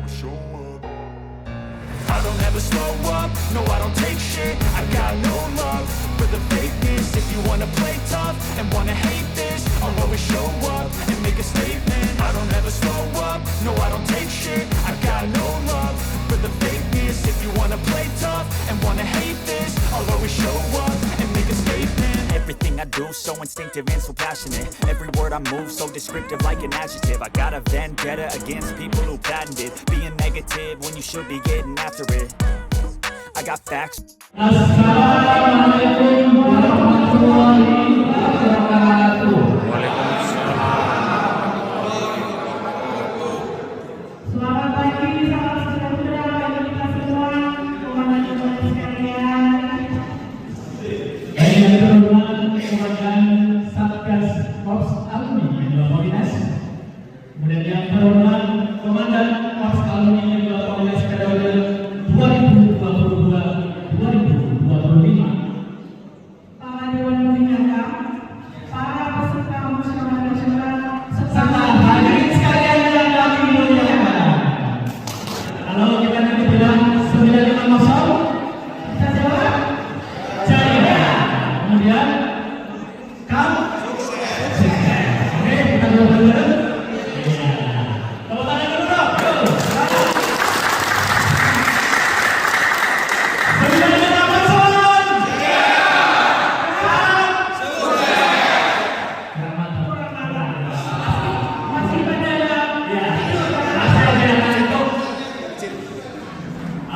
show up. I don't ever slow up, no I don't take shit. I got no love for the fakeness. If you wanna play tough and wanna hate this, I'll always show up and make a statement. I don't ever slow up, no I don't take shit. I got no love for the fakeness. If you wanna play tough and wanna hate this, I'll always show up and make a statement. Everything I do so instinctive and so passionate. Every word I move so descriptive like an adjective. I got a vendetta against people who patented being negative when you should be getting after it. I got facts. Assalamualaikum warahmatullahi wabarakatuh. Selamat pagi, salam sejahtera bagi kita semua, teman-teman sekalian. Yang terhormat Komandan Satgas Korps Alumni yang Dinas. Kemudian yang terhormat Komandan Korps Alumni yang Dinas periode 2022-2025. Para Dewan Pembina, para peserta musyawarah nasional, serta hadirin sekalian yang kami muliakan. Kalau kita nanti bilang 950, kita jawab jaya. Kemudian kamu sukses. Oke, kita jawab dulu.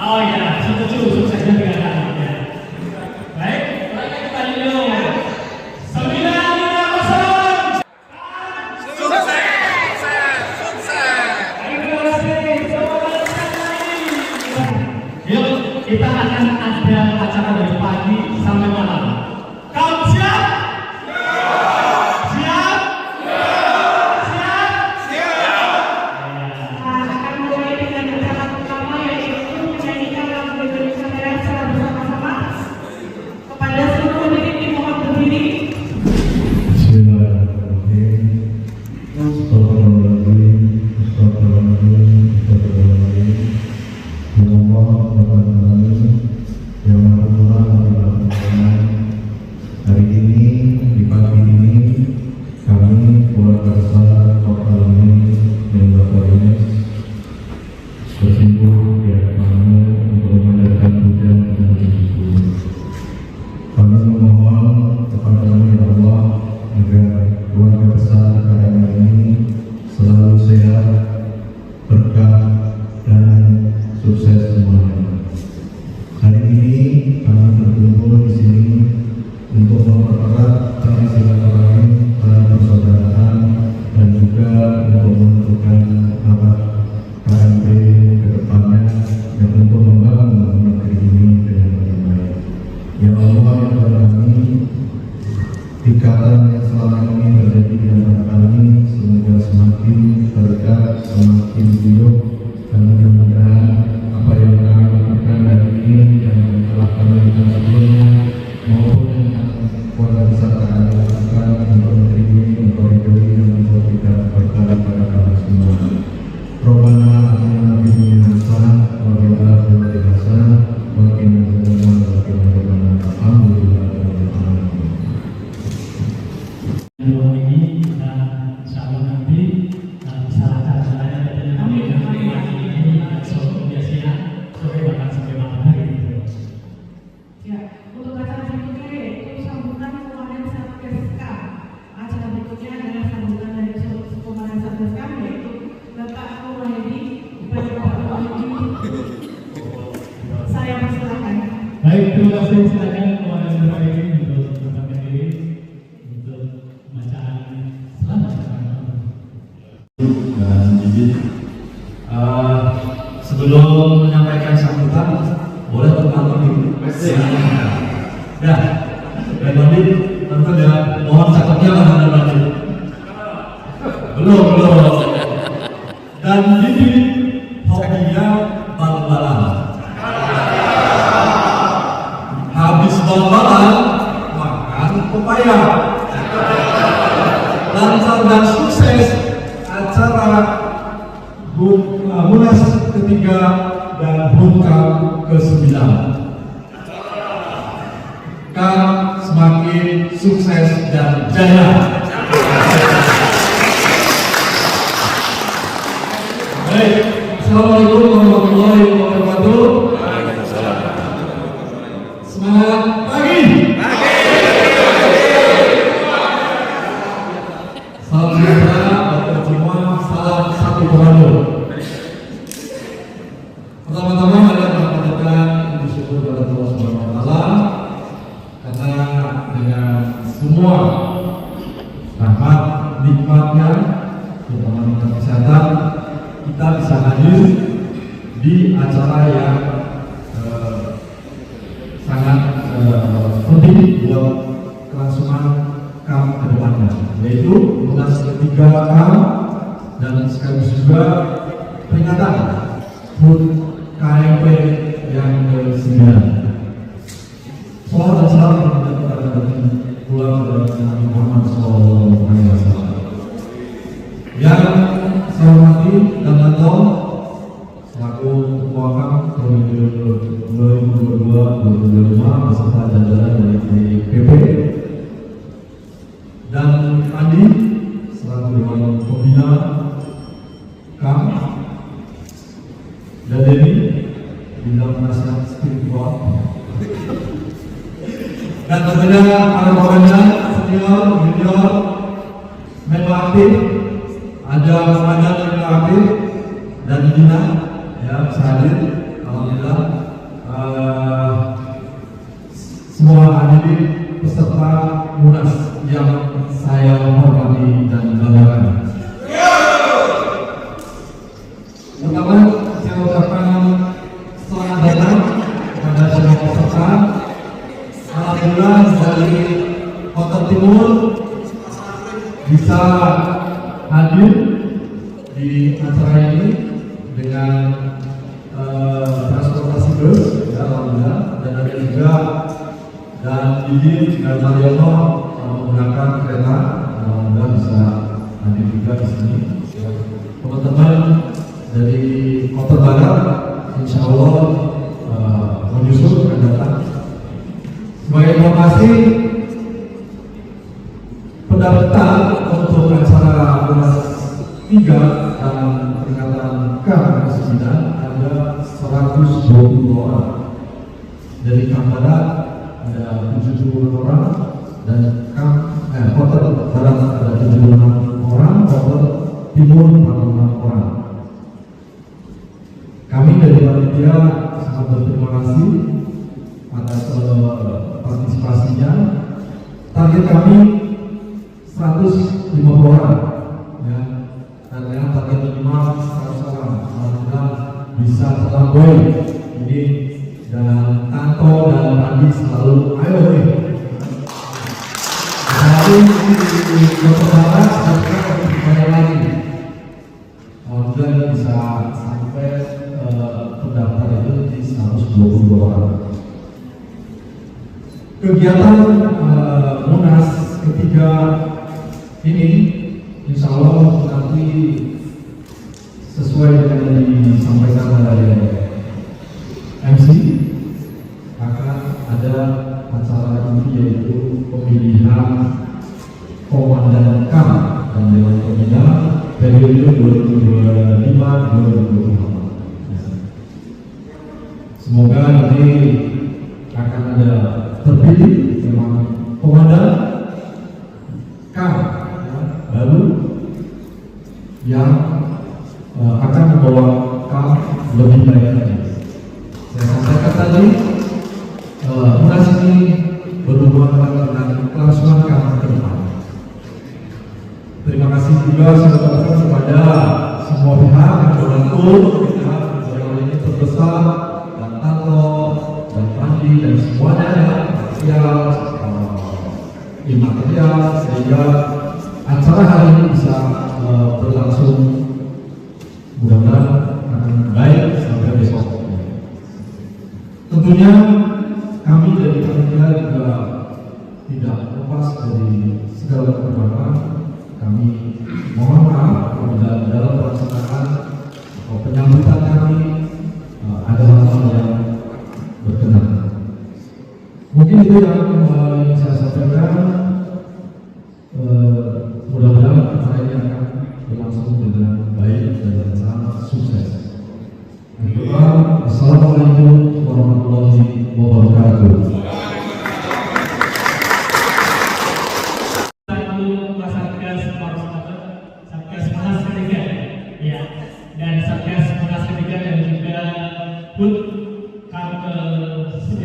Oh ya, setuju, suksesnya dikatakan. Baik, kita dulu. 950. Sukses. Terima kasih. Yuk, kita akan ada acara dari pagi sampai malam. Kamu siap? Hari ini, di pagi ini, kami keluarga besar Korps Alumni yang Dinas bersimpul di hadapanmu untuk memanjatkan puja dan syukur. Kami memohon kepadamu ya Allah agar keluarga besar kami ini selalu sehat, berkah dan sukses semuanya. Hari ini kami berkumpul di sini untuk mempererat tali silaturahmi persaudaraan dan juga untuk menentukan arah KMP ke depannya dan untuk membangun negeri ini dengan lebih baik. Ya Allah, ya Tuhan kami, ikatan yang selama ini terjadi di antara kami semoga semakin berkat, semakin guyup, dan mudah-mudahan apa yang kami lakukan hari ini dan telah kami lakukan sebelumnya maupun keluarga besar kami lakukan untuk negeri ini, untuk ridhoi dan untuk kita berkali pada kami semua. Robbana atina fid dunya hasanah wa fil akhirati hasanah wa qina adzabannar. Alhamdulillahirabbil alamin. Ini kita insyaallah nanti bisa acara-acaranya dan kami ini biasanya sore bahkan sampai malam hari. Ya, untuk acara berikutnya yaitu sambutan Komandan Satgas K. Acara berikutnya adalah sambutan dari Komandan Satgas K yaitu Bapak Muhammadi. Saya persilakan. Baik, terima kasih. Silakan Komandan Muhammadi untuk bersamaan diri untuk bacaan selamat. Dan izin sebelum menyampaikan sambutan boleh berkantor di ya, dan nanti tentu ya mohon cakapnya lah nanti belum dan ini hobinya bal-balan. Habis bal-balan makan pepaya. Lancar dan sukses acara Munas ketiga dan Hurkam ke-9. Kang semakin sukses dan jaya. Baik, Assalamualaikum warahmatullahi wabarakatuh. Semangat pagi. Salam sejahtera bagi semua, salam satu komando. Pertama-tama ada mengucapkan bersyukur kepada Allah Subhanahu wa taala karena dengan semua rahmat nikmatnya terutama nikmat kesehatan kita bisa hadir di acara yang sangat penting buat kelangsungan KAM ke depannya, yaitu Munas ketiga KAM dan sekaligus juga peringatan HUT KMP yang ke-9. Salam dan salam kepada pulang dari Nabi Muhammad SAW. Yang saya hormati dan Tanto selaku Ketua KAM periode 2022-2025 beserta jajaran dari DPP, dan Andi selaku Dewan Pembina KAM, dan Denny bidang nasihat spiritual, dan tentunya para komandan senior, junior, menko aktif, ada komandan menko aktif dan Dina ya bisa hadir. Alhamdulillah semua hadirin peserta Munas yang saya hormati dan banggakan. Pertama, saya ucapkan selamat datang kepada semua peserta. Alhamdulillah dari Kota Timur bisa hadir di acara ini dengan transportasi bus, ya alhamdulillah, dan ada juga dan Didi dan Mariono menggunakan kereta, alhamdulillah bisa hadir juga di sini. Teman-teman dari Kota Barat, insya Allah menyusul akan datang. Sebagai informasi, pendaftar untuk acara Munas 3 dan peringatan KAM ke-9 ada 120 orang. Dari KAM Barat ada 70 orang dan Kota Barat ada 76 orang, Kota Timur 46 orang. Kami dari panitia sangat berterima kasih atas partisipasinya. Target kami 150 orang, ya. Dan target minimal 100 orang. Alhamdulillah bisa terlampaui ini, dan Tanto dan Andi selalu ayo nih. Selalu di Kota Barat dan banyak lagi. Alhamdulillah bisa sampai pendaftar itu di 122 orang. Kegiatan Munas ketiga ini insya Allah nanti sesuai dengan yang disampaikan oleh MC akan ada acara ini, yaitu pemilihan komandan KAM dan Dewan Pembina periode 2025-2024. Semoga nanti akan ada terpilih memang komandan KAM baru yang akan membawa KAM lebih baik lagi. Saya sampaikan tadi, Munas ini berhubungan dengan kelangsungan KAM ke depan. Terima kasih juga saya ucapkan kepada semua pihak yang membantu kita dalam ini terbesar, dan Tanto dan Pandi dan semuanya yang imaterial, sehingga acara hari ini bisa berlangsung mudah-mudahan akan baik sampai besok. Tentunya kami dari panitia juga tidak lepas dari segala kekurangan. Kami mohon maaf apabila dalam pelaksanaan atau penyampaian itu yang saya sampaikan. Mudah-mudahan acara ini akan berlangsung dengan baik dan sangat sukses. Assalamualaikum warahmatullahi wabarakatuh. Satgas Monas ketiga, ya, dan Satgas Monas ketiga dan juga HUT ke-9.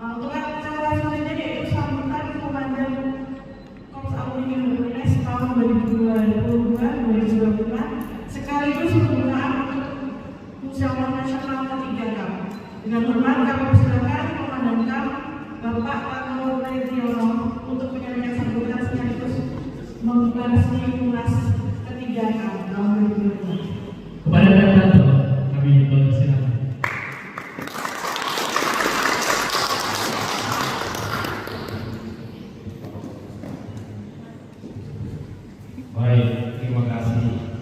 Untuk acara selanjutnya yaitu sambutan Komandan Korps Alumni UNES tahun 2022-2025 sekaligus pembukaan untuk Musyawarah Nasional ketiga KAM. Dengan hormat kami persilakan Komandan KAM Bapak Panglima Regional untuk menyampaikan sambutan sekaligus membuka resmi Munas ketiga KAM tahun 2025. Kepada Rektor kami persilakan. Baik, terima kasih.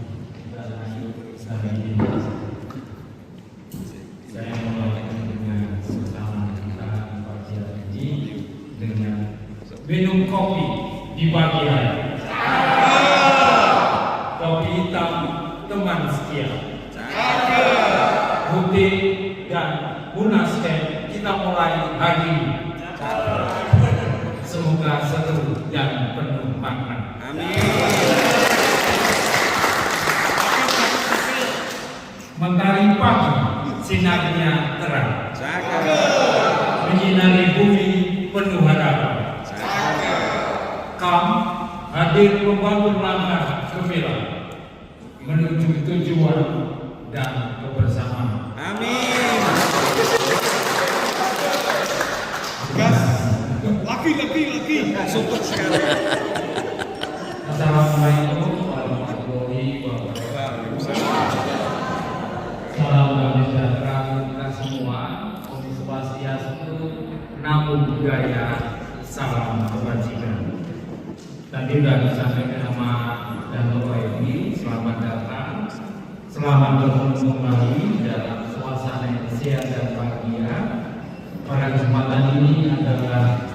Saya memulai dengan bersama kita pagi hari ini dengan minum kopi di pagi hari. Kopi hitam teman setia. Putih dan Munasken kita mulai hari ini. Semoga seru dan penuh makna. Mentari pagi sinarnya terang, menyinari bumi penuh harapan. KAM hadir membangun langkah gembira menuju tujuan dan kebersamaan. Amin. Laki. Super sekali. Assalamualaikum warahmatullahi wabarakatuh. Salam damai sejahtera kita semua. Om Swastiastu, Namo Buddhaya, salam kebajikan. Tadi sudah disampaikan sama dan Bapak Ibu, selamat datang, selamat bertemu kembali dalam suasana yang sehat dan bahagia. Pada kesempatan ini adalah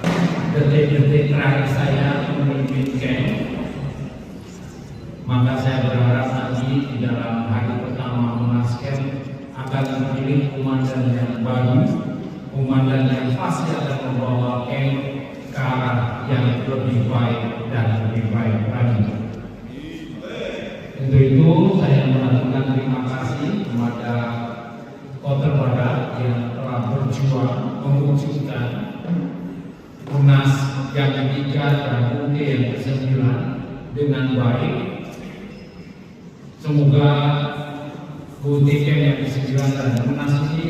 detik-detik terakhir saya memimpin camp. Maka saya berharap nanti di dalam hari pertama Munasken akan terpilih komandan yang baru, komandan yang pasti akan membawa camp ke arah yang lebih baik dan lebih baik lagi. Untuk itu saya mengaturkan terima kasih kepada Kota Barat yang telah berjuang mewujudkan Munas yang ketiga dan UT yang ke-9 dengan baik. Semoga UTM yang ke-9 dan Munas ini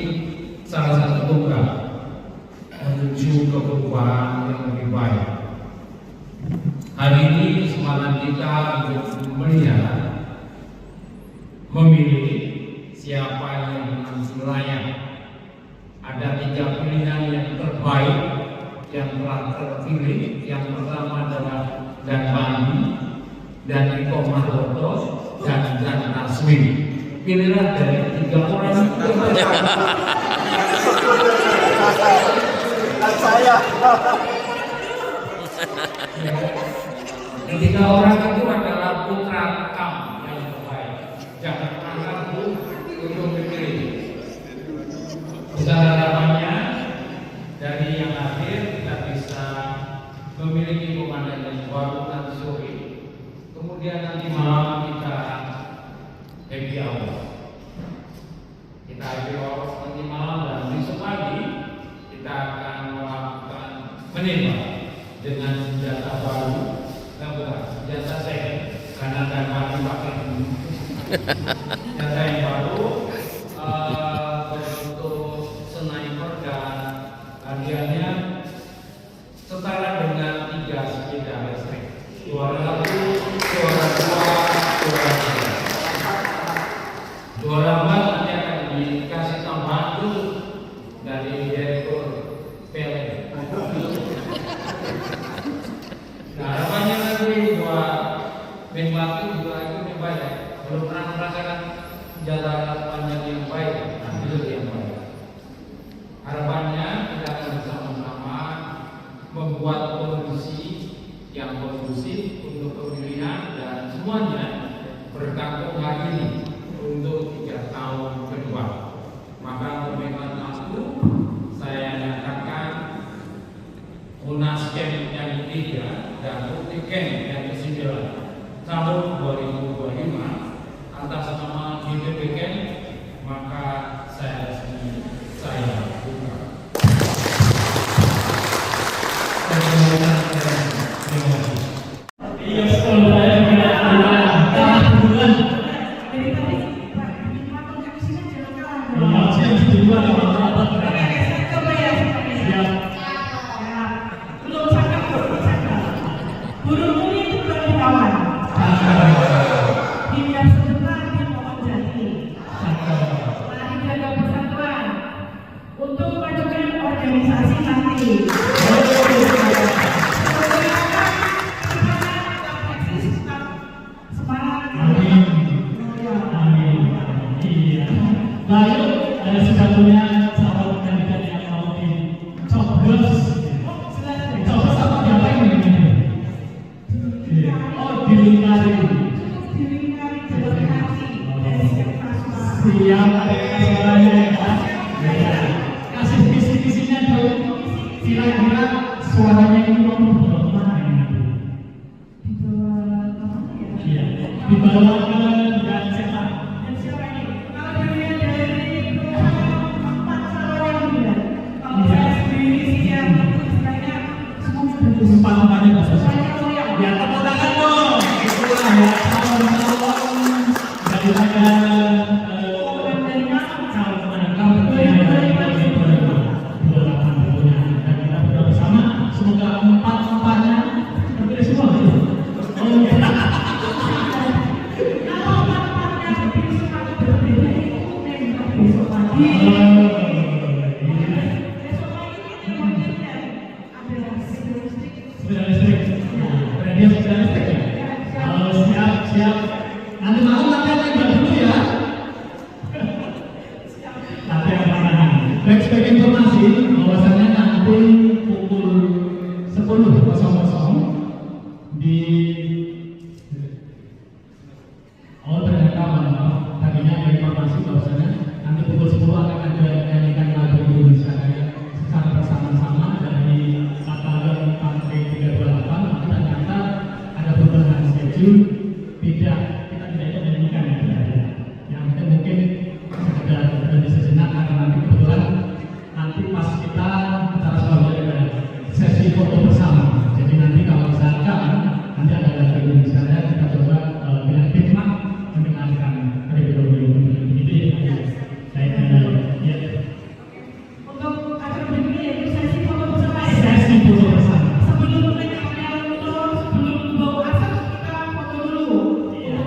salah satu tonggak menuju ke perubahan yang lebih baik. Hari ini semangat kita untuk melihat, memilih siapa yang menang layak. Ada 3 pilihan yang terbaik yang telah terpilih. Yang pertama adalah Dan Bandi, dan Riko Margoto, dan Naswin. Pilihlah dari 3 orang itu. Saya. Ketiga orang itu adalah putra KAM yang terbaik. Jangan ragu untuk memilih. Besar harapannya dari yang hadir kita bisa memiliki komandan yang baru nanti sore. Kemudian nanti malam kita happy hour. Kita happy hour nanti malam dan besok pagi kita akan melakukan menembak dengan senjata baru. Bukan senjata second karena dan mati pakai senjata yang baru berbentuk sniper dan hadiahnya setara dengan 3 sepeda listrik. Juara 1, juara 2, juara 3. Juara 4 nanti akan dikasih tambahan khusus dari direktur PLN. Nah, harapannya nanti buat Bengkulu juga itu yang baik. Belum pernah merasakan jalan panjang yang baik, nah itu yang baik. Harapannya membuat kondisi yang kondusif untuk pemilihan dan semuanya berlangsung hari ini untuk 3 tahun ke depan. Maka komitmen aku saya nyatakan Munas Camp yang ketiga dan Multi Camp yang ke-9 tahun 2025 atas nama GBB Camp, maka saya resmi saya buka. Iya, betul. Saya juga kalah bulan. Jadi tadi Pak, dimakan ke sini jangan kalah. Iya, saya setuju ada apa-apa. Coba ya, Siap. belum cakap, belum cakap. Burung muli itu belum ditawan. Tim yang sebentar, tim Pawang Jati. Mari jaga persatuan untuk majukan organisasi nanti. Semangat. Amin. Amin. Iya. Lalu ada satu-satunya sahabat kandidat yang mau dicoblos. Coblos apa diapain ini? Oh, dilingkari. Siap, ada suaranya ya. Kasih kisi-kisinya dulu. Kira-kira suaranya ini mau kemana ini? Iya, dibawakan dan cetak. Umpan-umpannya bahasa Sunda. Ya, tepuk tangan dong. Itulah ya, calon-calon daripada calon penangkap dan kita berdoa bersama semoga umpan-umpannya terpilih semua. Oh iya. Sepeda listrik. Radio sepeda listrik ya? Siap. Nanti malam latihan tembak dulu ya. Latihan panahan. Baik, sebagai informasi bahwasannya nanti pukul 10.00 di ternyata maaf. Tadinya ada informasi bahwasannya nanti pukul 10 akan ada nyanyikan lagu Indonesia Raya secara bersama-sama dari Batalion Infanteri 328, tapi ternyata ada perubahan schedule, kita tidak ikut nyanyikan ya. Yang mungkin sekedar berhenti sejenak karena nanti kebetulan nanti pas kita acara selanjutnya ada sesi foto bersama. Jadi nanti kalau misalkan nanti ada lagu Indonesia Raya, kita coba dengan hikmat mendengarkan video itu ya. Baik, ya. Untuk acara berikutnya yaitu sesi foto bersama ya. Sesi foto bersama. Sebelum mereka turun, sebelum bawa asap kita foto dulu. Iya.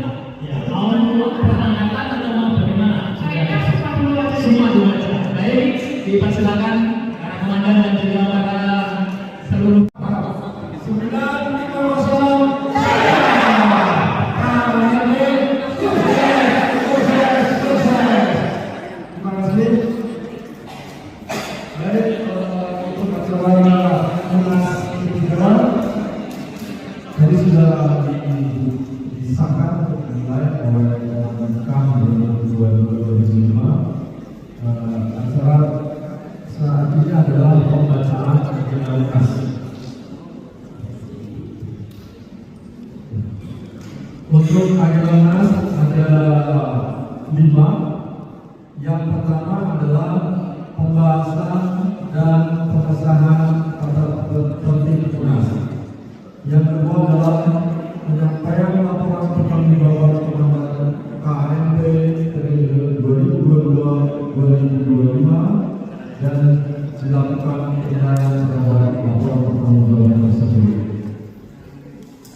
Mau pertanyaan atau mau bagaimana? Kayaknya semua dulu aja. Semua dulu aja. Baik, dipersilakan para komandan dan juga para seluruh. 950. Terima kasih. Baik, untuk acara Munas ketiga tadi sudah disahkan untuk dimulai oleh Kemenkum 2025. Acara saat ini adalah pembacaan generalisasi. Untuk agenda Munas ada 5. Yang pertama adalah pembahasan dan pengesahan tata tertib Munas. Yang kedua adalah penyampaian laporan pertanggungjawaban komandan KMP periode 2022-2025 dan dilakukan penilaian terhadap laporan pertanggungjawaban tersebut.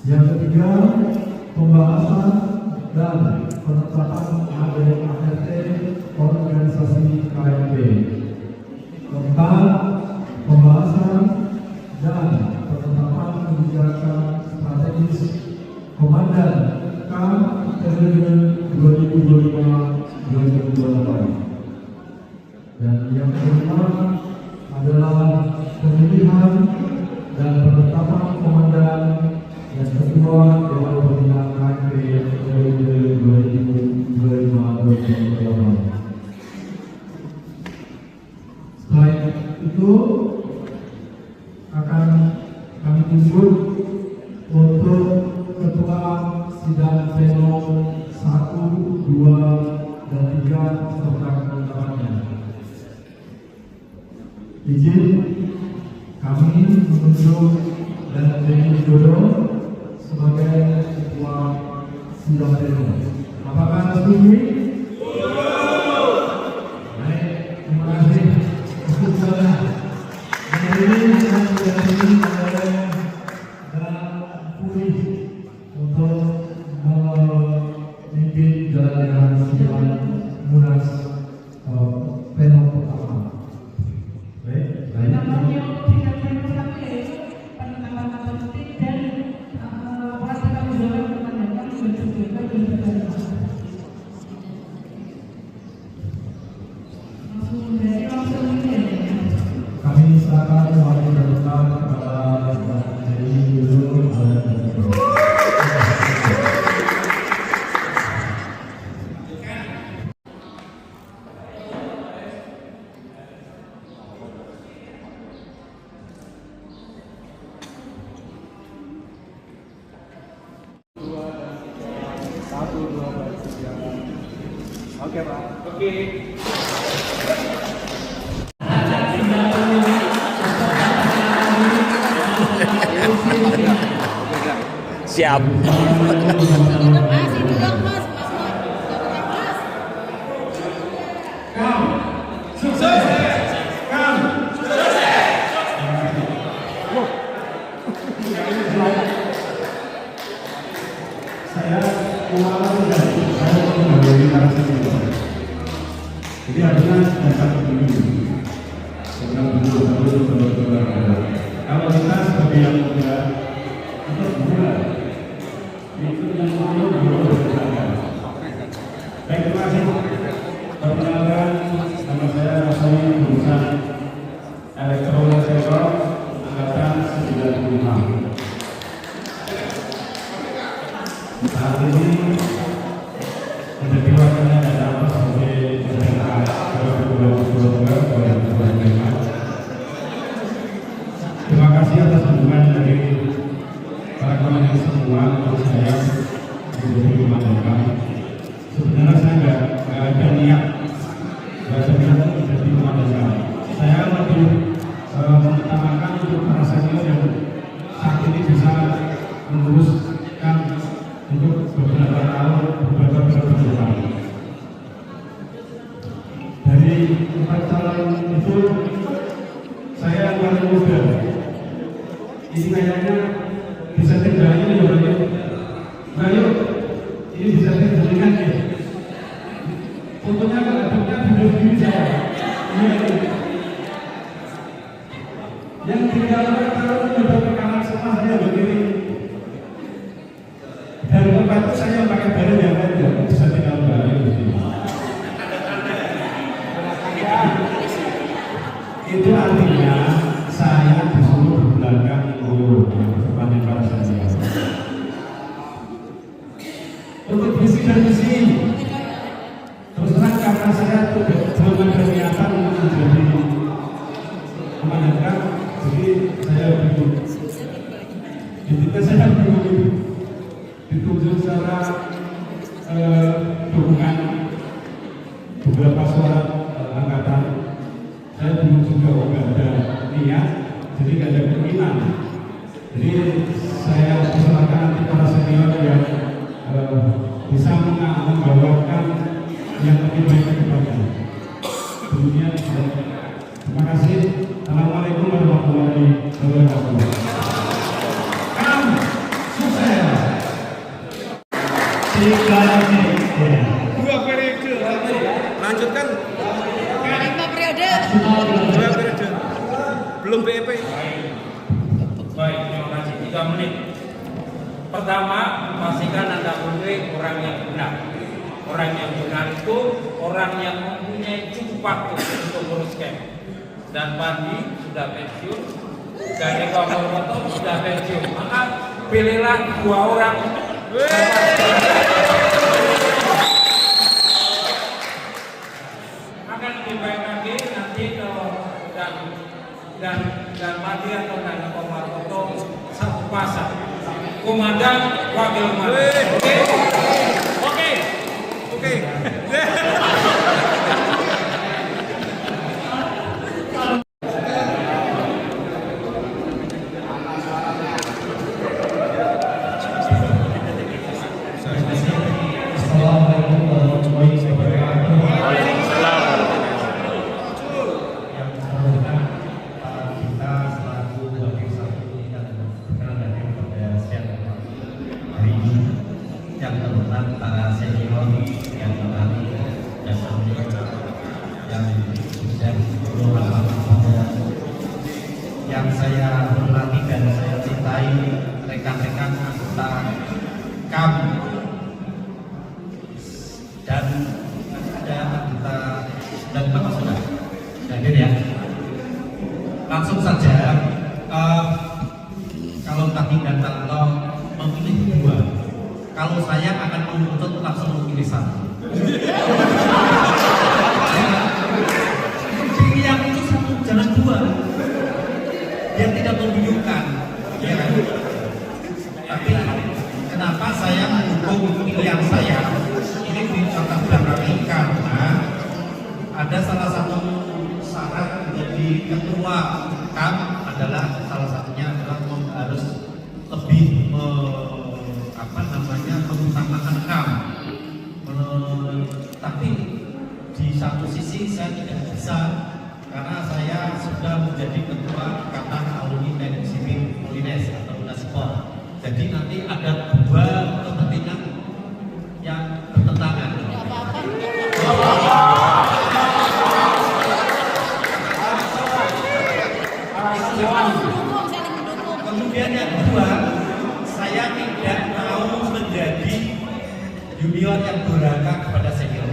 Yang ketiga, pembahasan dan penetapan ADART organisasi KMP. Keempat, pembahasan dan penetapan kebijakan strategi dan penetapan komandan yang kedua Dewan Pembinaan KMP periode 2025-2028. Selain itu akan kami tunjuk untuk ketua sidang pleno 1, 2, dan 3 serta kelengkapannya. Izin kami menunjuk dan Denny Jodo sebagai ketua sidang pleno. Apakah setuju? Baik, terima kasih. Untuk memimpin jalannya sidang Munas pleno pertama. Baik, Namanya sidang pleno 1 yaitu penetapan politik dan pasti kami jawab kemandangan berjuga dan langsung ini ya. kami silakan wakil terdekat kepada Denny Jodo dan Oke, Pak. Oke. Siap. saya ulangan dari saya mengambil narasi ini. Jadi artinya dasar begini. Sebenarnya dulu kalau kita sebagai yang muda itu mulai itu yang mau berjalan. Baik, terima kasih. Perkenalkan, nama saya Rasmi jurusan Elektronika angkatan 95. Saat ini menjadi wakilnya dan dapat sebagai SMK 2022-2025. Terima kasih atas dukungan dari para komandan semua untuk saya menjadi komandan. Sebenarnya saya nggak ada niat menjadi komandan. Saya lebih mengutamakan untuk para senior yang saat ini bisa menguruskan untuk beberapa tahun, beberapa periode depan. Dari 4 calon itu, saya yang paling muda. Ini kayaknya bisa terjadi ya, Pak. Nah, yuk, ini bisa terjadikan ya. Fotonya bentuknya video diri saya. Yang 3 tahun sudah berkanan semua saya begini. Dan tempat itu saya pakai barang yang lain ya, bisa tinggal balik di sini. Itu artinya saya disuruh di belakang kepada para senior. Untuk visi dan misi, terus terang karena saya belum ada niatan untuk menjadi komandan, jadi saya bingung. Ketika saya bingung ditunjuk secara dukungan beberapa suara angkatan, saya bingung juga nggak ada niat, jadi nggak ada keinginan. Jadi saya persilakan nanti para senior yang bisa membawakan yang lebih baik kepada dunia. Terima kasih. Assalamualaikum warahmatullahi wabarakatuh. Sukses. Dua periode lagi. Lanjutkan. 5 periode. 2 periode. Belum BEP. Baik, terima kasih. 3 menit. Pertama, pastikan Anda memilih orang yang benar. Orang yang benar itu orang yang mempunyai cukup waktu untuk urus camp. Dan Pandi sudah pensiun, dari Kuala sudah pensiun, maka pilihlah 2 orang. Akan lebih baik lagi nanti kalau dan mati atau dan Kuala satu pasang. Komandan, wakil komandan. Oke. Assalamualaikum warahmatullahi wabarakatuh. Yang terhormat kita selaku wakil satu dan berkenan kepada siang hari ini. Yang terhormat para senior yang kami dan yang sudah berulang yang saya hormati dan saya cintai rekan-rekan anggota kami dan ada anggota dan bapak sudah hadir ya. Langsung saja, kalau tadi dan kalau memilih 2, kalau saya akan menuntut langsung memilih 1. Pilihan itu 1, jangan 2. Dia tidak membingungkan, ya kan? Tapi kenapa saya mendukung pilihan saya? Ini dicontoh belakangi karena ada salah satu syarat menjadi ketua KAM adalah salah satunya adalah harus lebih mengutamakan KAM. Tapi di satu sisi saya tidak bisa karena saya sudah menjadi ketua Ikatan Alumni Teknik Sipil Polines atau Unaspor. Jadi nanti ada 2 kepentingan yang bertentangan. Kemudian yang kedua, saya tidak mau menjadi junior yang durhaka kepada senior.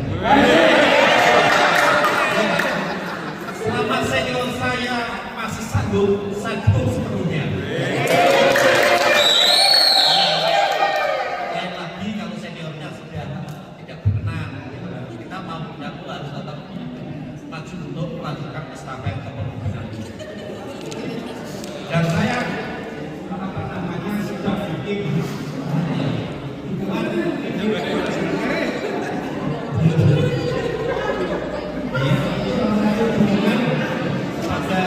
Selama senior saya masih sanggup, saya dukung sepenuhnya. Lain lagi kalau seniornya sudah tidak berkenan, kita mau tidak harus tetap maju untuk melanjutkan estafet kepemimpinan. Dan saya sudah bikin pada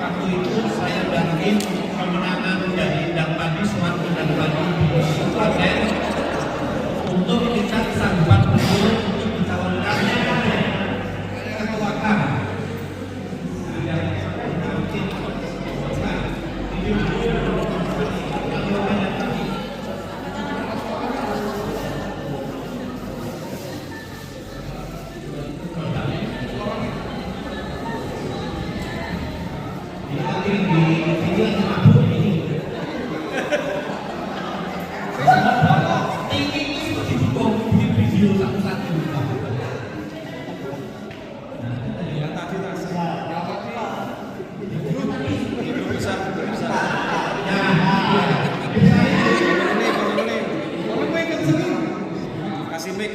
waktu itu saya bantuin pemenangan dari Dang Padi Suwarno dan Padi Klaten untuk kita sanggupan betul untuk mencalonkan ketua KAM. Kasih mic.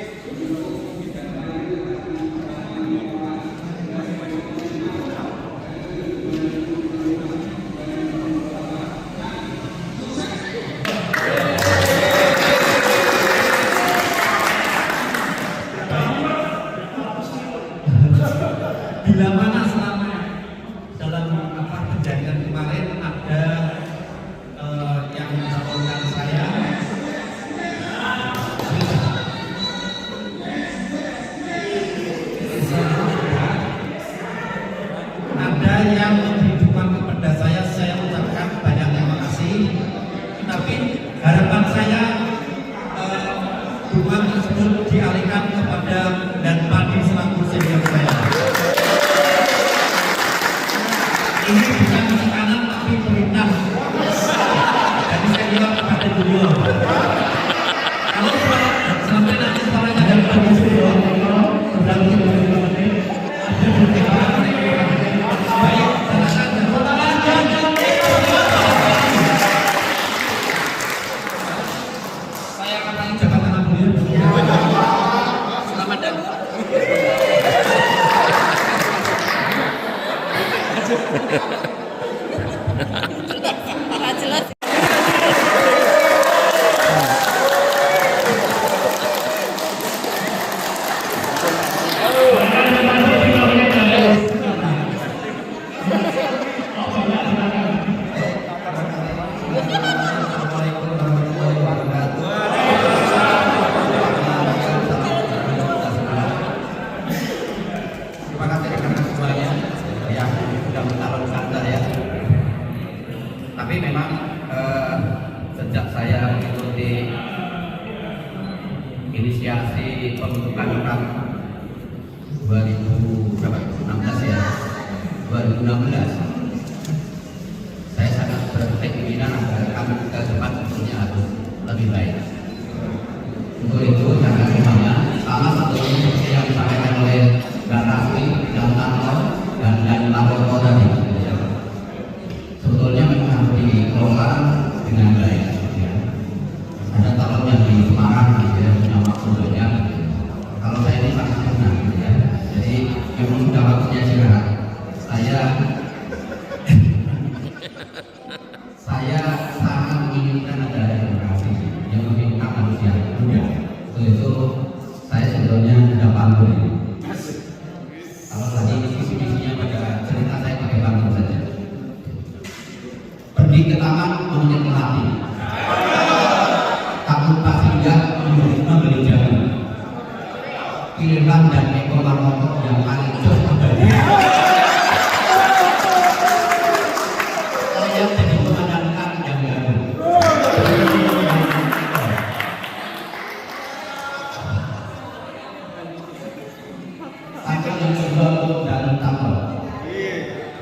Bila mana selama dalam kejadian kemarin ada yang mencalonkan saya, ada yang memberi dukungan kepada saya ucapkan banyak terima kasih. Tapi harapan saya dukungan tersebut dialihkan kepada Dan Padi selaku senior saya. Ini bukan tekanan tapi perintah dari senior kepada junior. Kalau sampai nanti setelah ada Padi senior, sudah menit, ada baik, silakan. Tapi memang sejak saya mengikuti inisiasi pembentukan KAM 2016 ya, 2016, saya sangat berkeinginan agar KAM ke depan tentunya harus lebih baik. Untuk itu jangan semuanya salah satu seperti yang disampaikan oleh Mbak Rafi dan Tanto dan Laporto tadi. Sebetulnya memang harus dikelola dengan baik. Ya. Ada calon yang di Semarang, ya, punya maksudnya. Kalau saya ini sangat senang, ya. Jadi memang sudah waktunya istirahat. Saya sangat menginginkan ada demokrasi yang memiliki manusia. Untuk itu saya sebetulnya sudah pantun. Kalau tadi visi-visinya pada cerita saya pakai pantun saja. Pergi ke taman memetik melati, takut pas singgah membeli jamu, pilihan dan ekor rokok yang paling jos abadi. Saya jadi komandan KAM yang baru. Tanggal yang kedua untuk dan tampil.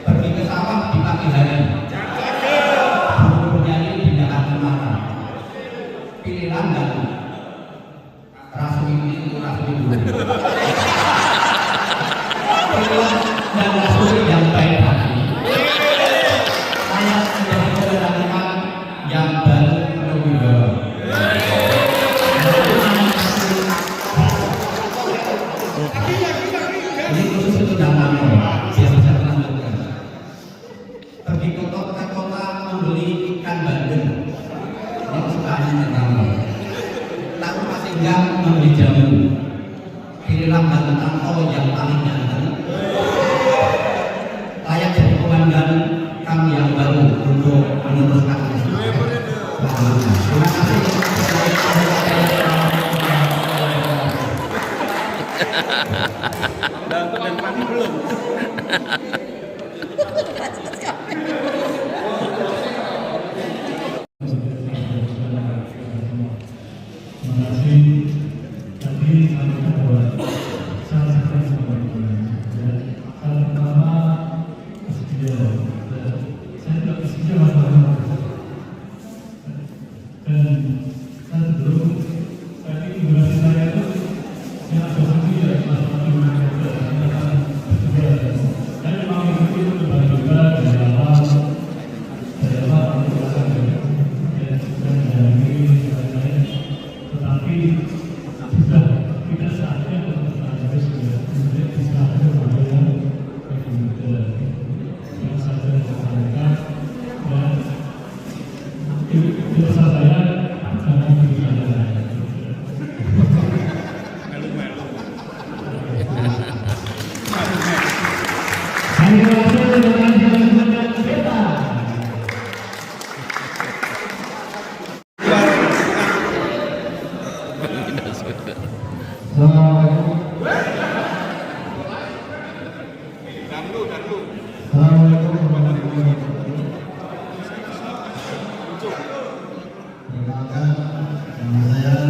Pergi ke sawah di pagi hari. Bernyanyi di dalam kemana. Pilihan dan rasu ini rasu itu. Pilihan dan rasu yang baik hati. Saya menjadi komandan yang baru menunggu bawah. Ini khusus untuk dalam biar bisa melanjutkan. Pergi ke kota membeli ikan bandeng. Ini kesukaannya pertama. Lalu masih enggak membeli jamu. Pilihlah Batu Tanto yang paling ganteng. Layak jadi komandan KAM yang baru untuk meneruskan. Terima kasih. Dan kami belum. Terima kasih. Tadi kami buat salah satu hal pertama kesedihan. Saya tidak kesedihan masalah. Dan sebelum tadi durasi saya itu yang agak sedih ya masalah kesedihan. Saya memang mengikuti itu berbeda dari awal tetapi sudah tidak saatnya untuk harus diserahkan kepada yang saja disampaikan dan itu saya karena diri saya. Assalamualaikum warahmatullahi wabarakatuh. Perkenalkan, nama saya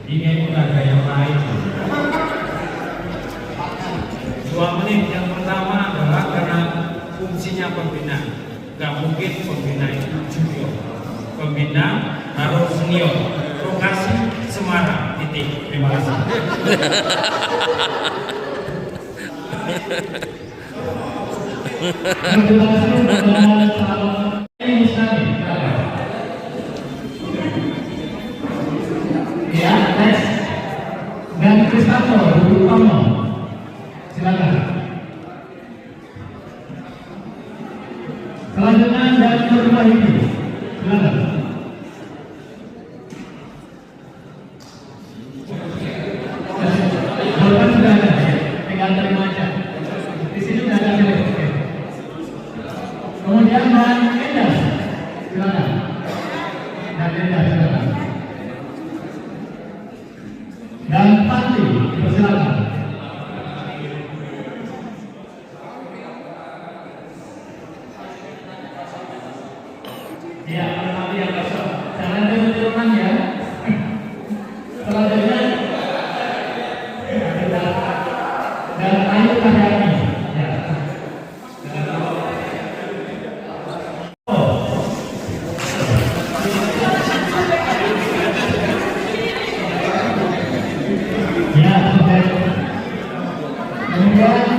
Ini olahraga yang lain. 2 menit yang pertama adalah karena fungsinya pembina. Gak mungkin pembina itu junior. Pembina harus senior. Lokasi Semarang. Titik. Terima kasih. Ya, next. Dan Kristanto, dulu kamu. Silakan. Selanjutnya dari rumah ini. Silakan. Golkan sudah ada, tinggal terima aja. Di sini sudah ada milik. Kemudian Dan Endas, silakan. Dan Endas, silakan. Dan Pati, silakan. Ya, nanti yang besok. Jangan tiru-tiruan ya. Selanjutnya dan Ayu Karyani. Ya. Ya, oke. Kemudian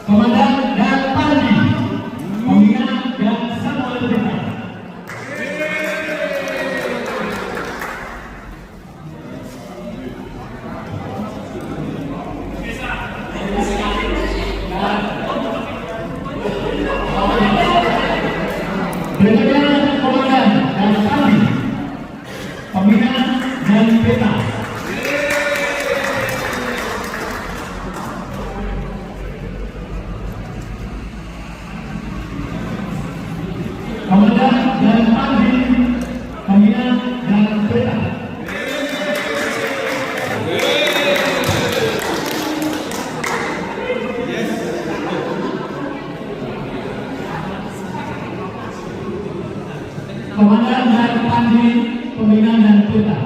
Komandan dan Pandi, Pembina dan Samuel Bina. Berikutnya Komandan dan Pandi, Pembina dan Bina. Komandan dan Pandi, Pembina dan Bina. Komandan dan Pandi, Pembina dan Bina.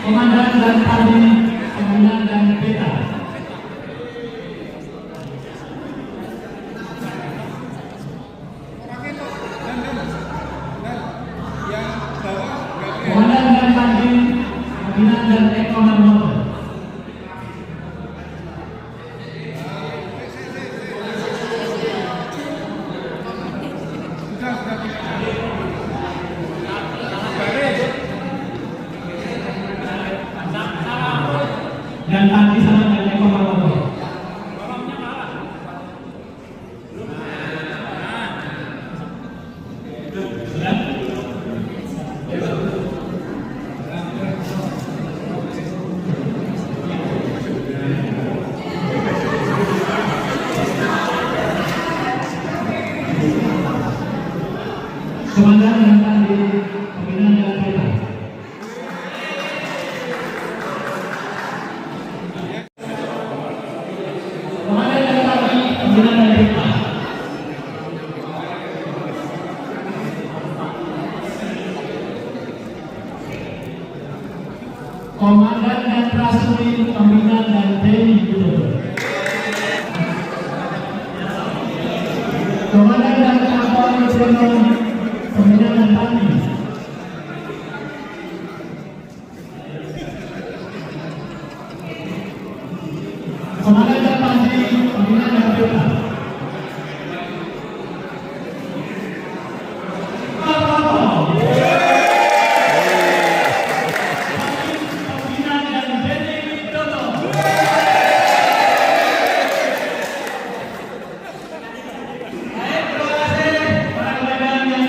Komandan dan Pandi, Pembina dan Bina. Komandan dan Pandi, Pembina dan Eko Marmoto. Dan Pandi sama dan Eko Marmoto. Komandan dan Pandi, Pembina dan Bina. Komandan dan Pandi, Pembina dan Bina. Komandan dan Prasuri, Pembina dan Tni Widodo. Komandan dan Kapolri Jenderal, Pembina dan Pandi. Komandan dan Pandi, Pembina dan Bina. Pembina dan Tni Widodo. Baik, terima kasih para komandan yang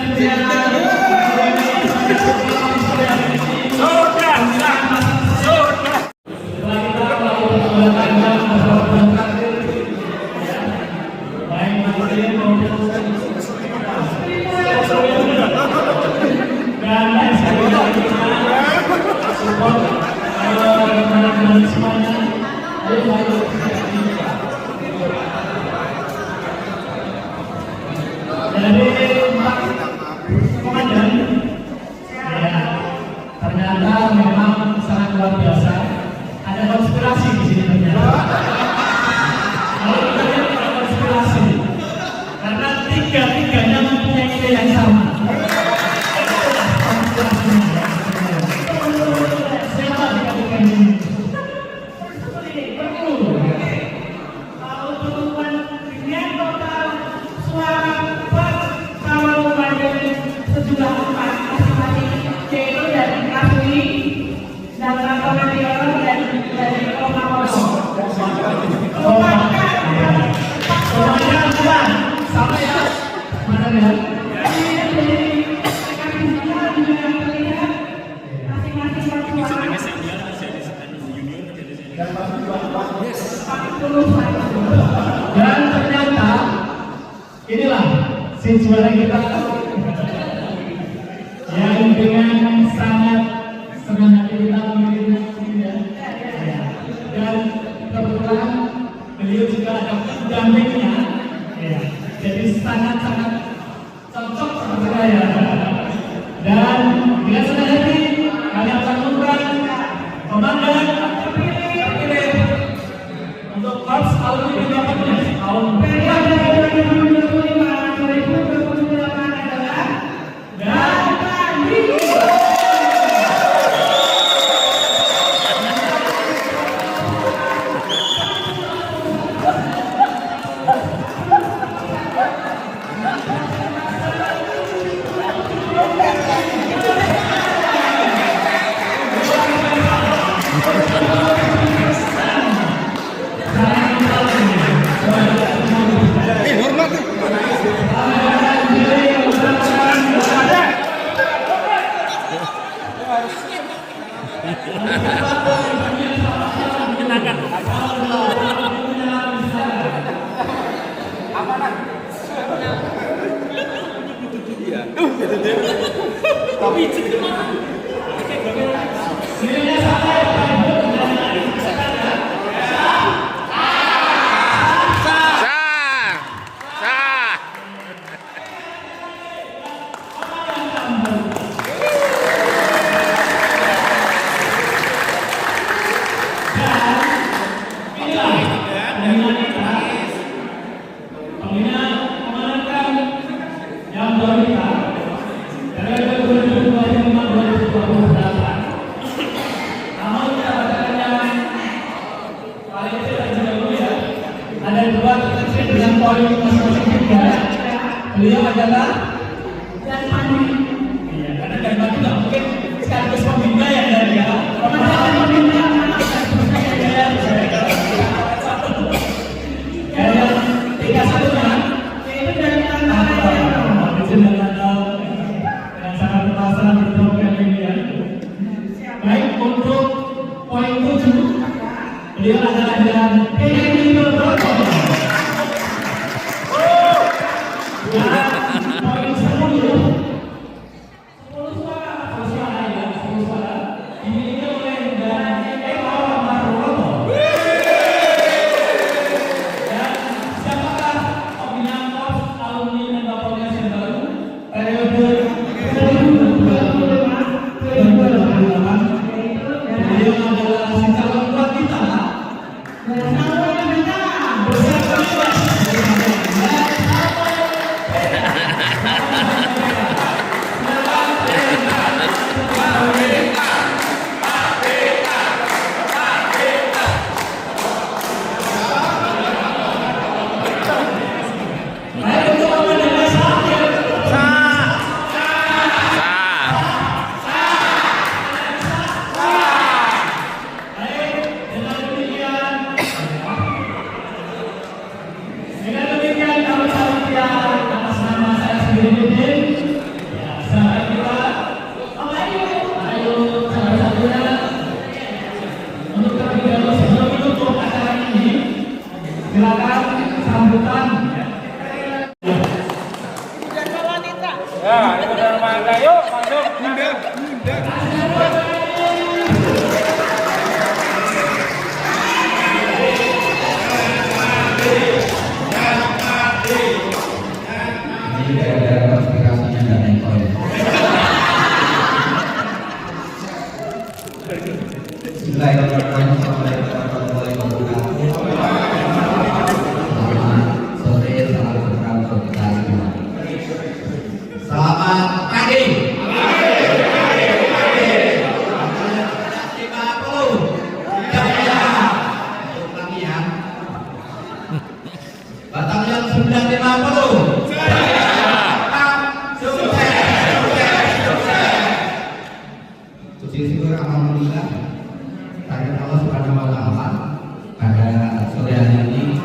memang sangat luar biasa. Ada konspirasi di sini ternyata. Kalau kita lihat ada konspirasi, karena tiga-tiganya mempunyai ide yang sama. Siapa tiga-tiga ini? Kalau temuan dengan total suara pas kalau menjadi sejumlah tempat masing-masing, yaitu dari Kasui dan Lapangan Dialog dan dari Komamoto. Semuanya bulan sama ya. Mana lihat? Dan ternyata inilah si juara kita yang dengan sangat senang hati kita mengirimnya ke sini ya. Dan kebetulan beliau juga ada pendampingnya ya. Jadi sangat-sangat cocok sama saya. Dan dengan senang hati kami akan mengundang komandan terpilih untuk Korps Alumni 2018 tahun Periode 2025-2028 adalah Gandhi. Hormat nih. Beliau adalah Dan Pandu. iya, karena dan Pandu nggak mungkin sekaligus pembina ya dari ya. Yang tiga satunya Yaitu dari Tangerang. yang sangat terasa di program ini ya. Baik, untuk poin 7 beliau adalah dan Edi Broto. Poin 10 suara ya, 10 suara dimiliki oleh dan Eko Marwoto. Dan siapakah pembina Korps Alumni dan Kapolres yang baru periode 2025-2028? Beliau adalah si calon kuat kita bersama dengan demikian kami sampaikan atas nama saya sendiri ya, sahabat kita ayo salah satunya untuk terlebih dahulu sebelum menutup acara ini silakan sambutan Ya, itu dari mana? Yuk, masuk. Mundur. Ini gara-gara konspirasinya nggak naik poin. Bismillahirrahmanirrahim. Assalamualaikum warahmatullahi wabarakatuh. Selamat sore, salam sejahtera untuk kita semua. Selamat pagi. Batalion 950. Puji syukur alhamdulillah kehadirat Allah Subhanahu wa taala pada sore hari ini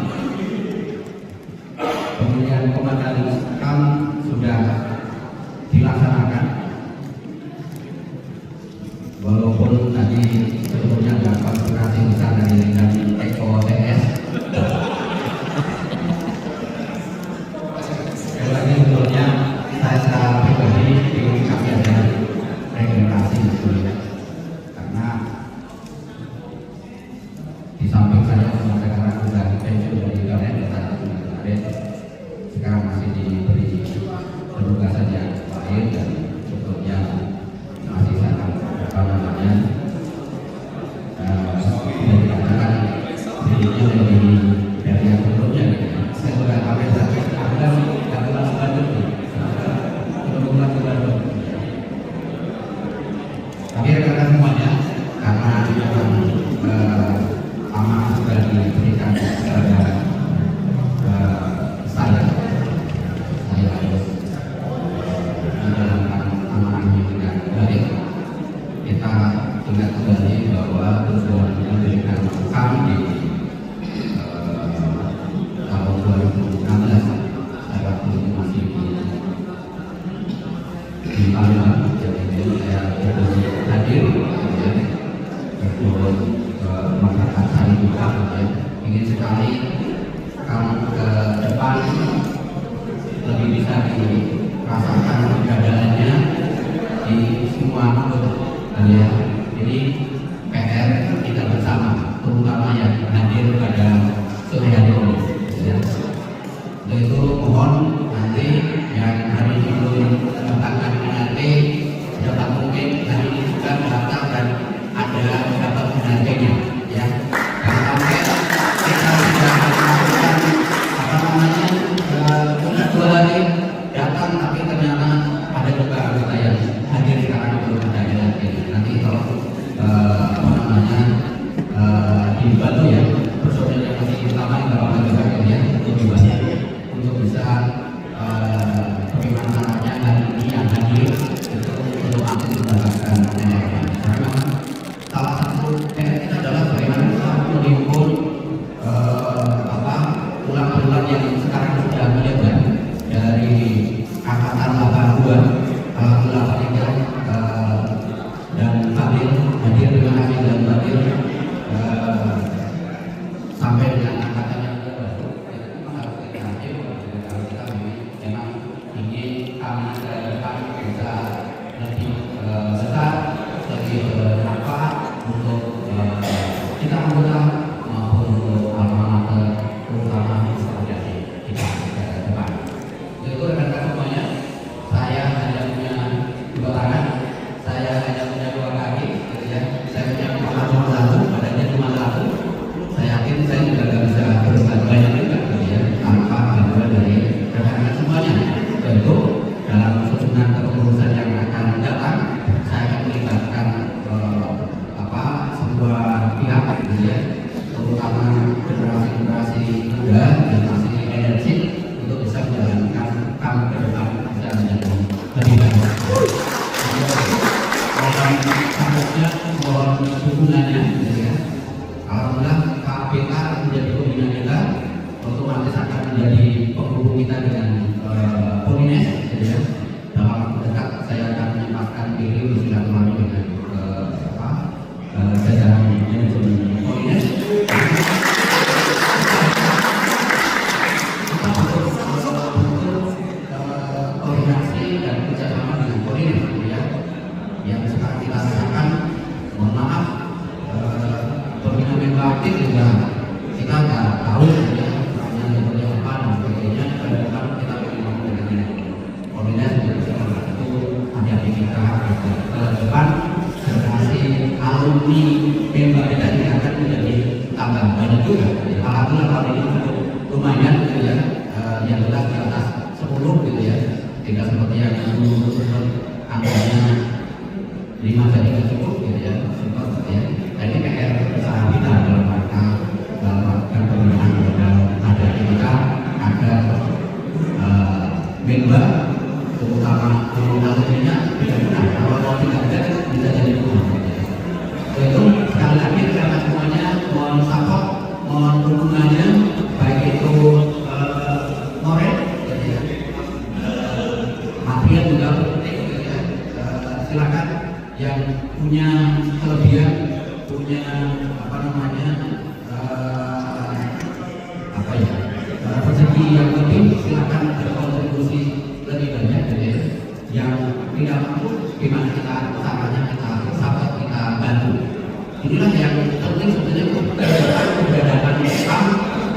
pemilihan komandan Kam sudah dilaksanakan. Walaupun tadi sebelumnya ada konspirasi besar dari Eko TS. Lagi sebetulnya saya secara pribadi ingin kami ada regenerasi itu ya, karena di samping saya sekarang sudah pensiun dari karet sekarang masih diberi penugasan yang lain dan sebetulnya masih sangat apa namanya dikatakan dirinya lebih dari yang sebelumnya. Saya sudah sampai sakit agar tapi rekan-rekan semuanya, karena memang amanah sudah diberikan kepada saya harus menjalankan amanahnya dengan baik. Kita ingat kembali bahwa tujuan mendirikan kami di tahun 2016 saya masih di Palembang, jadi saya hadir untuk masyarakat saya juga ingin sekali kalau ke depan lebih bisa dirasakan keberadaannya di semua ya. Jadi PR kita bersama, terutama yang hadir pada sore hari ini ya. Untuk itu mohon nanti yang hari ini belum mendaftarkan nanti dapat mungkin hari ini juga mendaftar dan ada dapat pendampingnya ya. Jangan sampai kita sudah melakukan apa namanya dua hari datang tapi ternyata ada juga anggota yang hadir sekarang belum ada nanti kalau apa namanya dibantu ya personil yang masih utama yang dapat juga ya untuk dibantu untuk bisa bagaimana caranya hari ini yang hadir untuk aktif mendapatkan energi. Karena salah satu energi kita adalah bagaimana kita menghimpun ulang-ulang yang sekarang sudah menyebar dari angkatan 82 alhamdulillah Pak dan Fadil hadir dengan kami dan Fadil sampai dengan angkatan yang terbaru. Memang ingin kami ke depan bisa lebih besar, lebih bermanfaat untuk kita anggota maupun untuk alma mater terutama seperti kita ke depan. Itu rekan-rekan semuanya, saya hanya punya dua tangan, saya hanya punya dua kaki, gitu ya. Saya punya kepala cuma satu, badannya cuma satu. Saya yakin saya juga tidak bisa berbuat banyak juga, gitu ya, tanpa bantuan dari rekan-rekan semuanya. Tentu dalam susunan kepengurusan yang akan datang, saya akan melibatkan sebuah pihak, gitu ya, terutama generasi-generasi muda yang masih energi untuk bisa menjalankan kami ke depan bisa menjadi lebih baik. Mohon sangatnya, mohon dukungannya, gitu ya. Alhamdulillah KPK menjadi pembina kita, otomatis akan menjadi penghubung kita dengan Polines, gitu ya. Dalam waktu dekat saya akan menyempatkan diri untuk silaturahmi dengan jajaran manajemen Polines. Koordinasi dan kerjasama dengan Polines, gitu ya. Yang sekarang kita rasakan, mohon maaf, pembina member aktif juga kita nggak tahu ya seperti apa dan sebagainya. Pada depan kita ingin ngomong dengan Polines juga bisa membantu adik-adik kita ke depan generasi alumni alumni Bemba kita akan menjadi tambah banyak juga. Alhamdulillah tahun ini lumayan gitu ya, yang jelas di atas 10 gitu ya. Tidak seperti yang dulu angkanya 5 jadi nggak cukup gitu ya, sempat ya. Nah, ini PR besar kita dalam rangka pembinaan ada kita ada Bemba terutama alumninya benar-benar kalau tidak ada bisa jadi rumah. Itu sekali lagi karena semuanya mohon support, mohon dukungannya baik itu moral, material juga penting. Silakan yang punya kelebihan, punya rezeki yang lebih, silakan berkontribusi lebih banyak gitu ya. Yang tidak mampu, gimana kita utamanya kita support, kita bantu. Inilah yang penting sebenarnya keberadaan Islam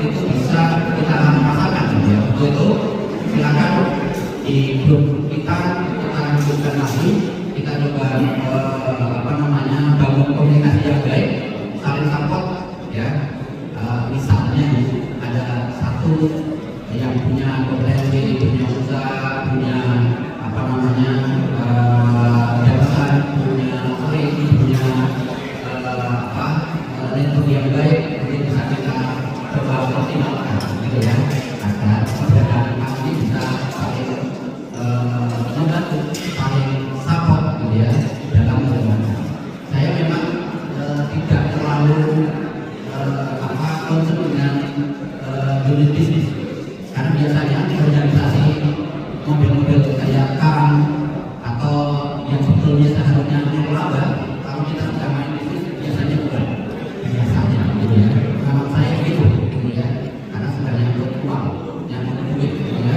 itu bisa kita rasakan ya. Untuk itu silakan di grup kita hidupkan lagi, kita coba bangun komunikasi yang baik, saling support ya. Misalnya ada satu yang punya kompetensi, punya usaha, punya jabatan, punya punya network yang baik, nanti bisa kita coba optimalkan gitu ya, agar perbedaan kami bisa saling membantu, saling support gitu ya dalam perjalanan. Saya memang tidak terlalu concern dengan unit bisnis, karena biasanya organisasi mobil-mobil kayak Kang atau yang sebetulnya seharusnya laba, kalau kita sedang main bisnis biasanya bukan gitu ya. Kalau saya gitu ya, karena sedang nyangkut uang, nyangkut duit gitu ya,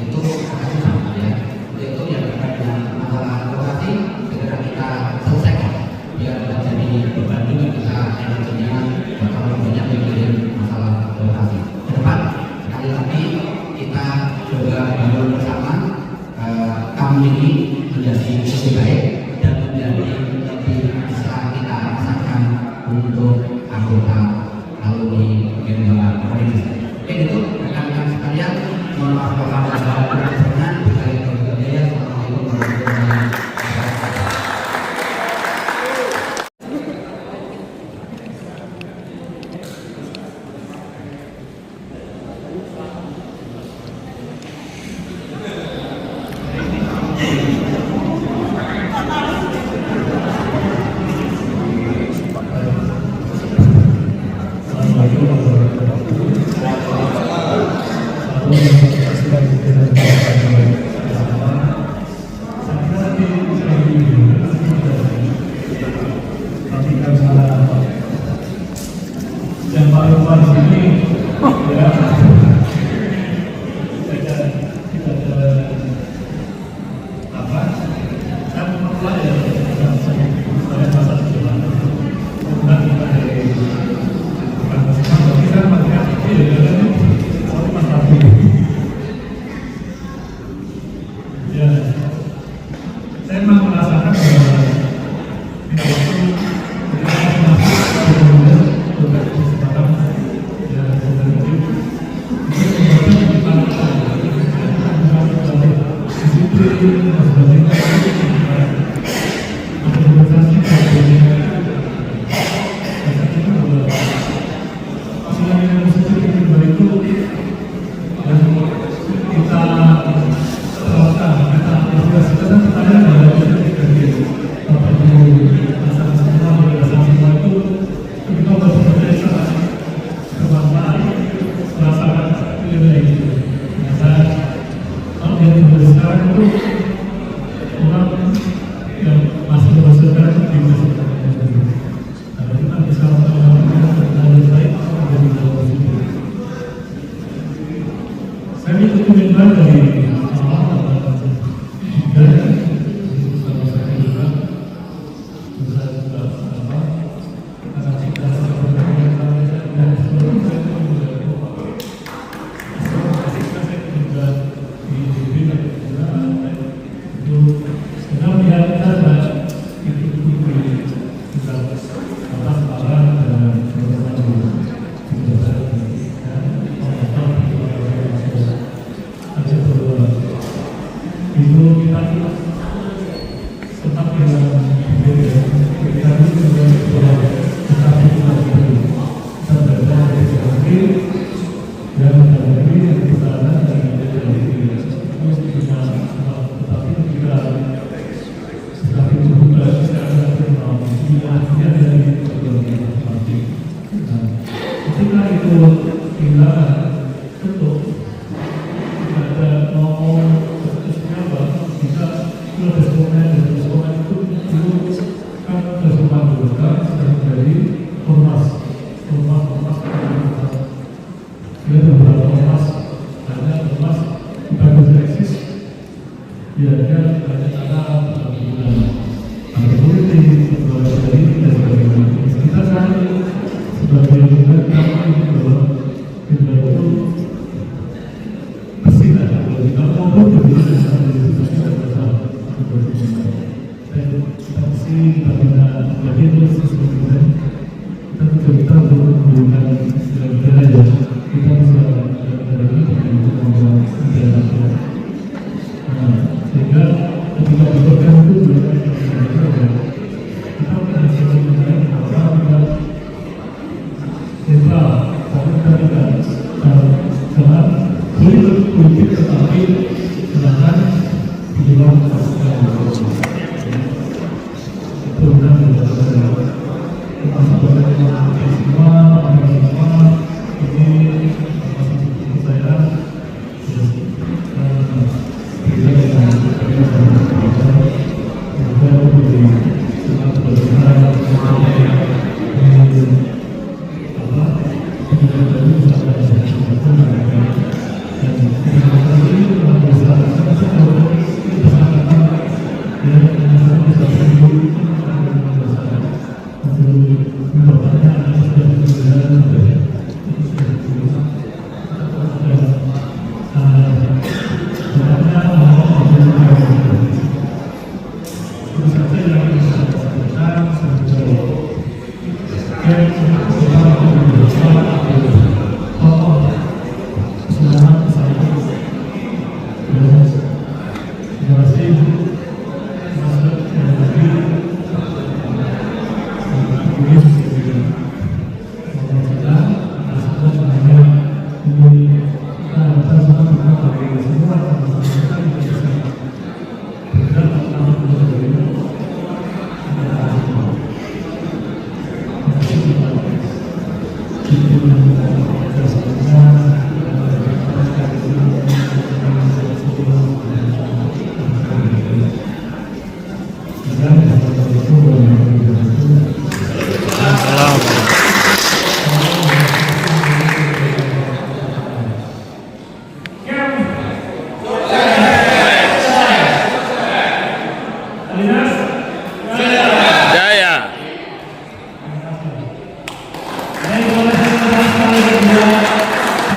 itu agak susah ya. Itu yang terkait dengan masalah lokasi segera kita selesaikan biar tidak jadi beban juga kita energinya kalau banyak mikirin masalah lokasi. Ke depan sekali lagi kita coba bangun bersama kami ini menjadi lebih baik dan menjadi lebih bisa kita rasakan untuk anggota alumni Bemba organisasi. Oke, itu rekan-rekan sekalian, mohon maaf kalau ada kesalahan. Assalamualaikum warahmatullahi wabarakatuh. Yang paling ini ya kita kan mulai ya saya masa sekolah bukan kita dari kita melihat ya saya memang merasakan bahwa tidak waktu bagian dari perjuangan masing-masing. Nah, ketika itu tinggal tentu ada mau apa kita berkesukaan itu kan kesukaan juga dari ormas ya beberapa ormas ada ormas bagus eksis ya dia ada ada politik dari dan sebagainya. Kita kan sebagai juga kami bahwa kita itu pasti ada kalau kita mau berbeda dengan itu kita bersama dan kita pasti kita punya jadi terus sesuatu kita kita untuk menggunakan segala ya kita bisa dari untuk membuat segala sehingga ketika diperlukan itu kita akan mengenai apa kita tidak jangan sulit politik tetapi jangan di dalam itu benar kita sebagai semua ini saya Terima kasih.